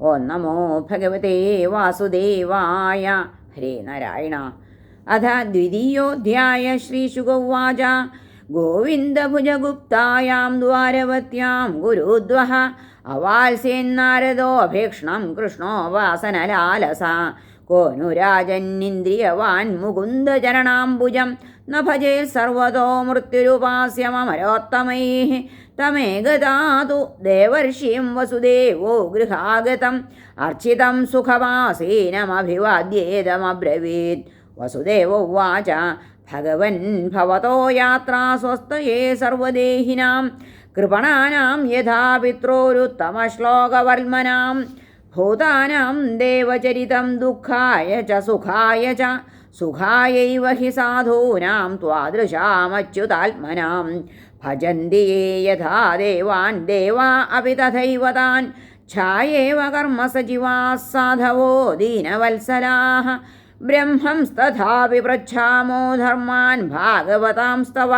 ഓം നമോ ഭഗവതേ വാസുദേവായ. ഹരേ നാരായണ. അഥ ദ്വിതീയോധ്യായ. ശ്രീശുക ഉവാച. ഗോവിന്ദഭുജഗുപ്തായാം ദ്വാരവത്യാം ഗുരുദ്വഹ അവാത്സ്യേന്നാരദോഭീക്ഷ്ണം കൃഷ്ണോപാസനലാലസ. കോനുരാജന്നിന്ദ്രിയവാൻ മുകുന്ദചരണാംബുജം ന ഭജേ സർവതോ മൃത്യുരുപാസ്യമരോത്തമൈഃ. തമേകദാതു ദേവർഷിം വസുദേവോ ഗൃഹാഗതം അർച്ചിതം സുഖമാസീനമഭിവാദ്യേതമബ്രവീത്. വസുദേവോ ഉവാച. ഭഗവൻ ഭവതോ യാത്രാ സ്വസ്തയേ സർവദേഹിനാം കൃപണാനാം യഥാ പിത്രോരുത്തമശ്ലോകവർമ്മനാം ഭൂതാനാം ദേവചരിതം ദുഃഖായ ച സുഖായ ച സുഖായൈവ ഹി സാധൂനാം ത്വാദൃശാമച്യുതാത്മനാം ഭജന്തി യേ യഥാ ദേവാൻ ദേവാ അപി തഥൈവ താൻ ഛായേവ കർമ്മസജീവാഃ സാധവോ ദീനവത്സലാഃ. ബ്രഹ്മംസ്തഥാപി പൃച്ഛാമോ ധർമാൻ ഭാഗവതാംസ്തവ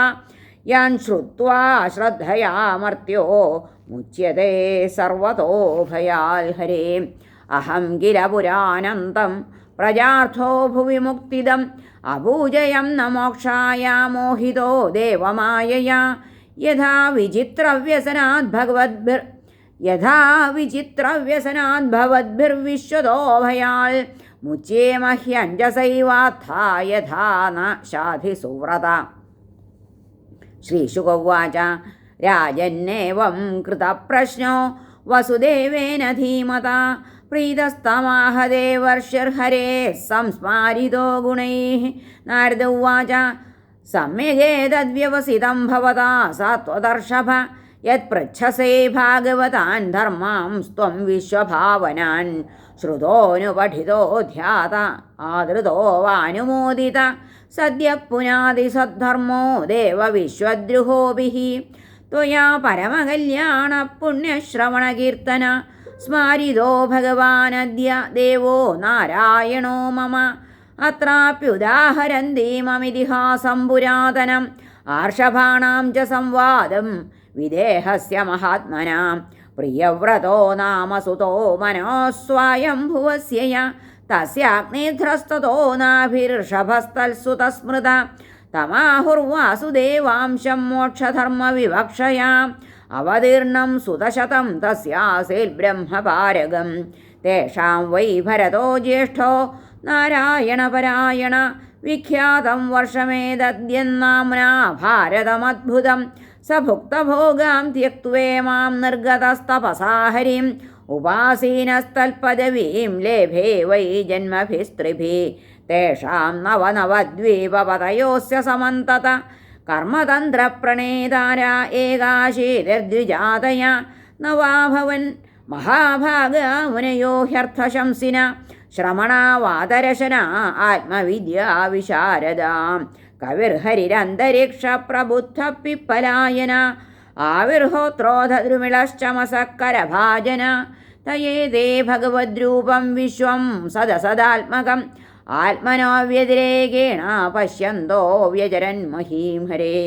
യാൻ ശ്രുത്വാ ശ്രദ്ധയാമർത്യോ മുച്യത്തെ സർവതോ ഭയാൽ. ഹരേ അഹം കില പുരാനന്തം പ്രജാർത്ഥോ ഭുവി മുക്തിദം അപൂജയം ന മോക്ഷായ മോഹിതോ ദേവമായയാ. യഥാ വിചിത്രവ്യസനാത് ഭവദ്ഭിർവിശ്വതോ ഭയാൽ മുച്യേ മഹ്യഞ്ജസൈവാത്ഥാ യഥാ ന ശാധി സുവ്രത. ശ്രീശുക ഉവാച. രാജന്നേവം കൃതപ്രശ്നോ വസുദേവേന ധീമതാ പ്രീതസ്തമാഹ ദേവർഷിർഹരേഃ സംസ്മാരിതോ ഗുണൈഃ. നാരദ ഉവാച. സമ്യഗേതദ്വ്യവസിതം ഭവതാ സത്വദർശഭ യത്പൃച്ഛസേ ഭാഗവതാൻ ധർമാംസ്ത്വം വിശ്വഭാവനാൻ ശ്രുതോനുപഠിതോ ധ്യാത ആദൃതോ വാനുമോദിത സദ്യ പുനാതി സദ്ധർമ്മോ ദേവവിശ്വദ്രുഹോഭിഃ. ത്വയാ പരമകല്യാണ പുണ്യശ്രവണകീർത്തന സ്മാരിതോ ഭഗവാനദ്യ ദേവോ നാരായണോ മമ. അത്രാപ്യുദാഹരന്തീമമിതിഹാസം പുരാതനം ആർഷഭാണാം ച സംവാദം വിദേഹസ്യ മഹാത്മനാം പ്രിയവ്രതോ നാമ സുതോ മനോസ്വായംഭുവസ്യ യ തസ്യാഗ്നിധ്രസ്തതോ നാഭിർഷഭസ്തൽസുതസ്മൃത തമാഹുർവാസുദേവാംശം മോക്ഷധർമ്മവിവക്ഷയാ അവതീർണം സുതശതം തസ്യാസീൽ ബ്രഹ്മപാരഗം. തേഷാം വൈ ഭരതോ ജ്യേഷ്ഠോ നാരായണപരായണ വിഖ്യാതം വർഷമേതദ്യന്നാമ്നാ ഭാരതമദ്ഭുതം. സ ഭുക്തഭോഗാം ത്യക്ത്വേമാം നിർഗതസ്തപസാ ഹരിം ഉപാസീനസ്തൽപദവീം ലേഭേ വൈ ജന്മഭിസ്ത്രിഭിः. തേഷാം നവനവദ്വീപപതയോസ്യ സമന്തത കർമ്മതന്ത്രപ്രണേതാര ഏകാശീതിർദ്വിജാതയ നവാഭവൻ മഹാഭാഗാ മുനയോ ഹ്യർത്ഥശംസിന ശ്രമണാവാതരശന ആത്മവിദ്യാ വിശാരദാ കവിർഹരിരന്തരിക്ഷ പ്രബുദ്ധ പിപ്പലായന ആവിർഹോത്രോധദ്രുമിളശ്ചമസക്കരഭാജന തയേതേ ഭഗവദ്രൂപം വിശ്വം സദസദാത്മകം ആത്മനോ വ്യതിരേകേണ പശ്യന്തോ വ്യചരൻ മഹീം. ഹരേ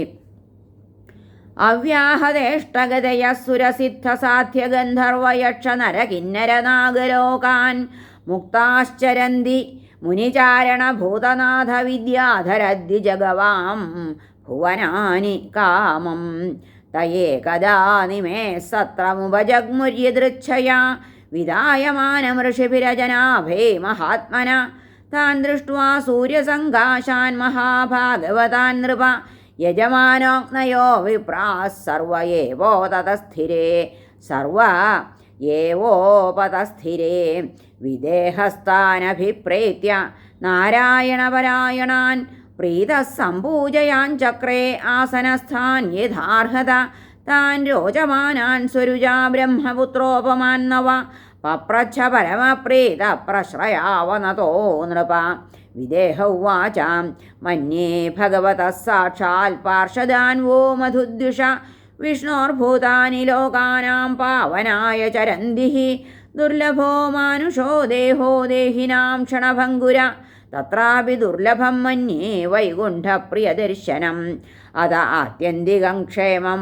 അവ്യാഹതേഷ്ടഗതയ സുരസിദ്ധസാധ്യഗന്ധർവയക്ഷനരകിന്നരനാഗലോകാൻ മുക്താശ്ചരന്തി മുനിചാരണഭൂതനാഥ വിദ്യാധരദ്വിജഗവാം ഭുവനാനി കാമം. തയേകദാ നിമേ സത്രമുപജഗ്മുര്യദൃച്ഛയാ വിദായമാനമൃഷിഭിരജനാഭേ മഹാത്മന താൻ ദൃഷ്ട്വാ സൂര്യസങ്കാശാൻ മഹാഭാഗവതാൻ നൃപ യജമാനോഗ്നയോ വിപ്രാഃ സർവ ഏവോപതസ്ഥിരേ വിദേഹസ്ഥാനഭിപ്രേത്യ നാരായണപരായണാൻ പ്രീതഃ സംപൂജയാൻ ചക്രേ ആസനസ്ഥാൻ യഥാർഹത താൻ രോചമാനാൻ സ്വരുജാ ബ്രഹ്മപുത്രോപമാൻ നവ പപ്രച്ഛ പരമപ്രീത പ്രശ്രയാവനതോ നൃപ. വിദേഹ ഉവാച. മന്യേ ഭഗവതഃ സാക്ഷാൽ പാർഷദാൻവോ മധുദ്വിഷ വിഷ്ണോർഭൂതാനി ലോകാനാം പാവനായ ചരന്തിഃ ദുർലഭോ മാനുഷോ ദേഹോ ദേഹിനാം ക്ഷണഭംഗുര തത്രാപി ദുർലഭം മന്യേ വൈകുണ്ഠപ്രിയദർശനം. അത ആത്യന്തികം ക്ഷേമം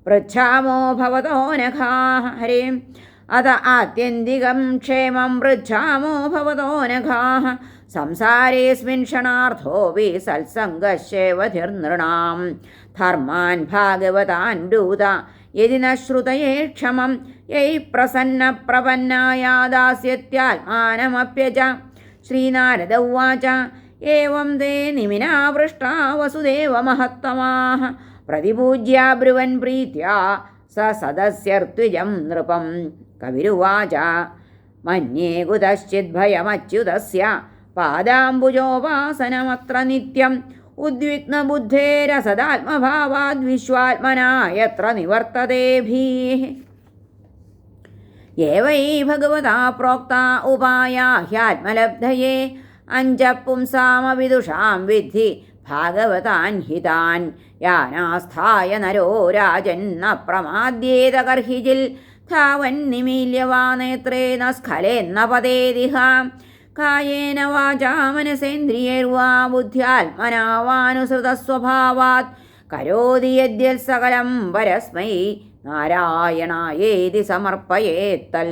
പൃച്ഛാമോ ഭവതോ നഖാ. ഹരേ അത ആത്യന്തികം ക്ഷേമം പൃച്ഛാമോ ഭവതോ നഘാഃ സംസാരേസ്മിൻ ക്ഷണാർത്ഥോപി സത്സംഗശ്ചൈവധിർനൃണാം ധർമാൻ ഭാഗവതാൻ ബ്രൂത യദി ന ശ്രുതയേ ക്ഷമം യൈ പ്രസന്ന പ്രപന്നായ ദാസ്യത്യാത്മാനമപ്യജ. ശ്രീനാരദ ഉവാച ഏവം തേ നിമിനാവൃഷ്ടാ വസുദേവമഹത്തമാഃ പ്രതിപൂജ്യ ബ്രുവൻ പ്രീത്യാ സദസ്യർദ്വിജം നൃപം. കവിരുവാച മന്യേ കുതശ്ചിദ്ഭയമച്യുതസ്യ പാദാംബുജോപാസനമത്ര നിത്യം ഉദ്വിഗ്നബുദ്ധേരസദാത്മഭാവാദ്വിശ്വാത്മനാ യത്ര നിവർത്തതേ ഭീഃ. യേ വൈ ഭഗവതാ പ്രോക്താ ഉപായാ ഹ്യാത്മലബ്ധയേ അഞ്ച പുംസാമവിദുഷാം വിദ്ധി ഭാഗവതാൻ ഹിതാൻ യാനാസ്ഥായ നരോ രാജന്ന പ്രമാദ്യേത കർഹിജിൽ ധാവൻ നിമീല്യവാ നേത്രേണ സ്ഖലേന്ന പതേതിഹ കായേന വാചാ മനസേന്ദ്രിയൈർവാ ബുദ്ധ്യാത്മനാ വാനുസൃതസ്വഭാവാത് കരോതി യദ്യൽ സകലം പരസ്മൈ നാരായണായേതി സമർപ്പയേത്തൽ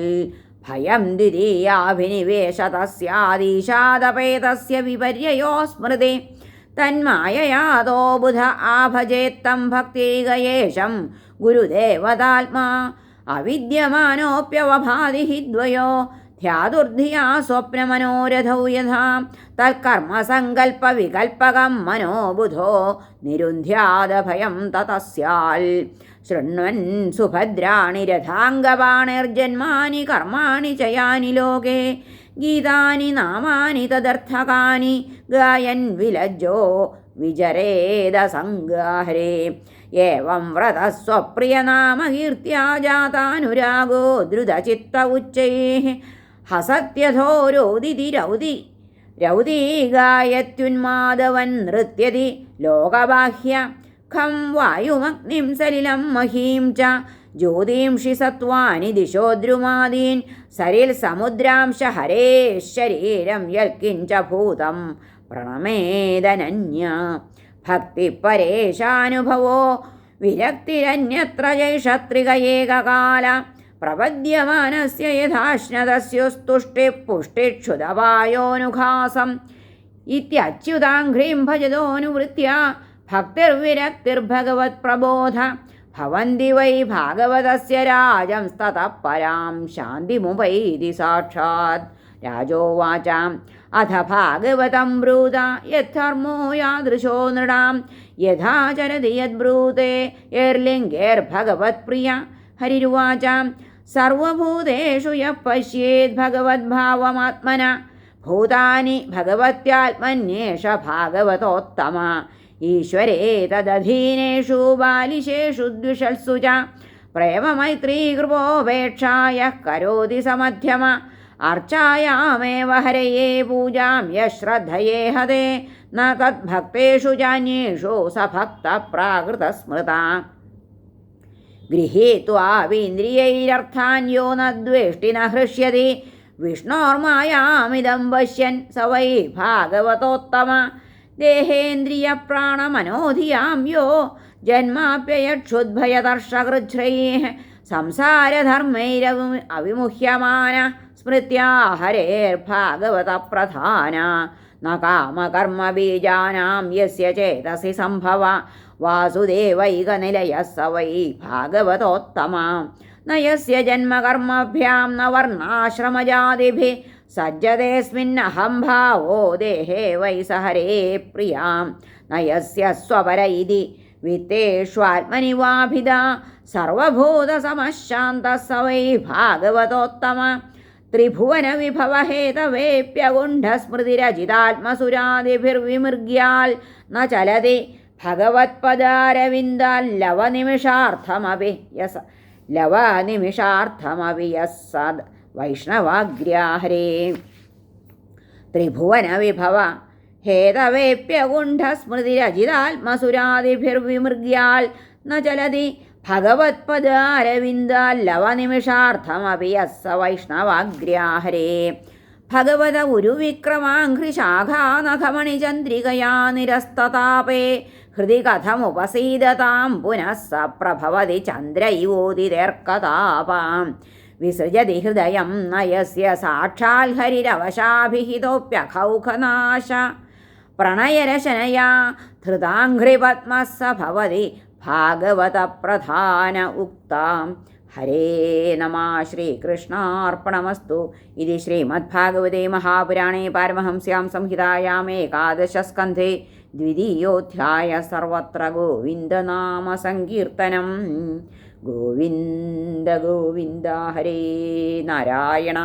ഭയം ദ്വിതീയാഭിനിവേശ തസ്യാദീശാദപേതസ്യ വിപര്യയോ സ്മൃതി തന്മായയാതോ ബുധ ആഭജേത്തം ഭക്തികയേശം ഗുരുദേവതാത്മാ അവിദ്യമാനോപ്യവഭാതി ഹി ദ്വയോ ധ്യാതുർധിയാ സ്വപ്നമനോരഥൗ യഥാ തൽക്കർമ്മസങ്കൽപ്പവികൽപ്പകം മനോബുധോ നിരുന്ധ്യാദഭയം തതസ്യാൽ ശൃണ്വൻ സുഭദ്രാണി രഥാംഗപാണിർജന്മാനി കർമാണി ചയാനി ലോകേ ഗീതാനി നാമാനി തദർത്ഥകാനി ഗായൻ വിലജ്ജോ വിചരേദസംഗാഹരേ ഏവം വ്രതസ്വപ്രിയനാമകീർത്തിയാ ജാതാനുരാഗോ ദ്രുതചിത്ത ഉച്ചൈഃ ഹസത്യഥോ രോദിതി രൗദീ ഗായത്യുന്മാദവൻ നൃത്യതി ലോകബാഹ്യ ഖം വായുമഗ്നിം സലിലം മഹീം ച ജ്യോതിംഷി സത്വാനി ദിശോദ്രുമാദീൻ സരിൽ സമുദ്രാംശ ഹരേ ശരീരം യൽക്കിഞ്ച ഭൂതം പ്രണമേദനന്യ ഭക്തിപരേശാനുഭവോ വിരക്തിരന്യത്ര ജൈഷത്രികയേകകാല പ്രപദ്യമാനസ്യ യഥാശ്നതസ്യുസ്തുഷ്ടിപുഷ്ടിക്ഷുതപായോനുഘാസം ഇത്യച്യുതാംഘ്രീം ഭജതോനുവൃത്യ ഭക്തിർവിരക്തിർഭഗവത്പ്രബോധ ഭവന്തി വൈ ഭാഗവതസ്യ രാജംസ്തതഃ പരാം ശാന്തിമുപൈതി സാക്ഷാത്. രാജോവാച അഥ ഭാഗവതം ബ്രൂത യദ്ധർമ്മോ യാദൃശോ നൃണാം യഥാ ചരതി യദ്ബ്രൂതേ യർലിംഗേർഭഗവത്പ്രിയ. ഹരിരുവാച സർവഭൂതേഷു യഃ പശ്യേത് ഭഗവദ്ഭാവമാത്മന ഭൂതാനി ഭഗവത്യാത്മന്യേഷ ഭാഗവതോത്തമ ഈശ്വരേ തദധീനേഷു ബാലിശേഷു ദ്വിഷൽസു ച പ്രേമമൈത്രീകൃപോപേക്ഷായ കരോതി സമധ്യമ അർച്ചായാമേവ ഹരയേ പൂജാം യശ്രദ്ധയേ ഹതേ ന തദ്ഭക്തേഷു ജാന്യേഷു സഭക്ത പ്രാകൃതസ്മൃത. ഗൃഹീത്വാവീന്ദ്രിയൈരർത്ഥാൻ യോ ന ദ്വേഷ്ടി ന ഹൃഷ്യതി വിഷ്ണോർമായാമിദം പശ്യൻ സ വൈ ഭാഗവതോത്തമ. ദേഹേന്ദ്രിയപ്രാണമനോധിയാം യോ ജന്മാപ്യയക്ഷുദ്ഭയദർശകൃച്ഛ്രൈഃ സംസാരധർമ്മൈരവിമുഹ്യമാന സ്മൃത്യാ ഹരേർഭാഗവതപ്രധാന. ന കാമകർമ്മബീജാനാം യസ്യ ചേതസി സംഭവ വാസുദേവൈകനിലയഃ സ വൈ ഭാഗവതോത്തമ. ന യസ്യ ജന്മകർമ്മഭ്യാം ന വർണ്ണാശ്രമജാതിഭിः സജ്ജതേസ്മിന്നഹംഭാവോ ദേഹേ വൈ സ ഹരേഃ പ്രിയാം. ന യസ്യ സ്വപര ഇതി വിത്തേഷ്വാത്മനി വാഭിദാ സർവഭൂതസമഃശാന്തഃ സ വൈ ഭാഗവതോത്തമ. ത്രിഭുവനവിഭവഹേതവേപ്യഗുണ്ഡസ്മൃതിരജിതാത്മസുരാദിഭിർവിമൃഗ്യാൽ ന ചലതി ഭഗവത്പദാരവിന്ദാൽ ലവനിമിഷാർത്ഥമപി യഃ സദ് വൈഷ്ണവാഗ്ര്യാഹരേ. ത്രിഭുവനവിഭവ ഹേതവേപ്യഗുണ്ഡസ്മൃതിരജിതാത്മസുരാദിഭിർവിമൃഗ്യാൽ ന ചലതി ഭഗവത്പദാരവിന്ദാൽ ലവനിമിഷാർത്ഥമപി യഃ സ വൈഷ്ണവാഗ്ര്യാഹരേ. ഭഗവത ഉരുവിക്രമാഘ്രിശാഖാനഖമണിചന്ദ്രികയാ നിരസ്തതാപേ ഹൃദി കഥമുപസീദതാം പുനഃ സ പ്രഭവതി ചന്ദ്ര ഇവോദിതേർക്കതാപാം. വിസൃജതി ഹൃദയം നയസ്യ സാക്ഷാൽ ഹരിരവശാഭിഹിതോപ്യഖൗഖനാശ പ്രണയരശനയാ ധൃതാംഘ്രിപത്മസ ഭവതി ഭാഗവത പ്രധാന ഉക്താം. ഹരേ നമഃ. ശ്രീകൃഷ്ണാർപ്പണമസ്തു. ഇത് ശ്രീമദ്ഭാഗവതേ മഹാപുരാണേ പാരമഹംസ്യാം സംഹിതായാം ഏകാദശസ്കന്ധേ ദ്വിതീയോധ്യായ. സർവത്ര ഗോവിന്ദനാമസങ്കീർത്തനം. ഗോവിന്ദ ഗോവിന്ദ. ഹരേ നാരായണ.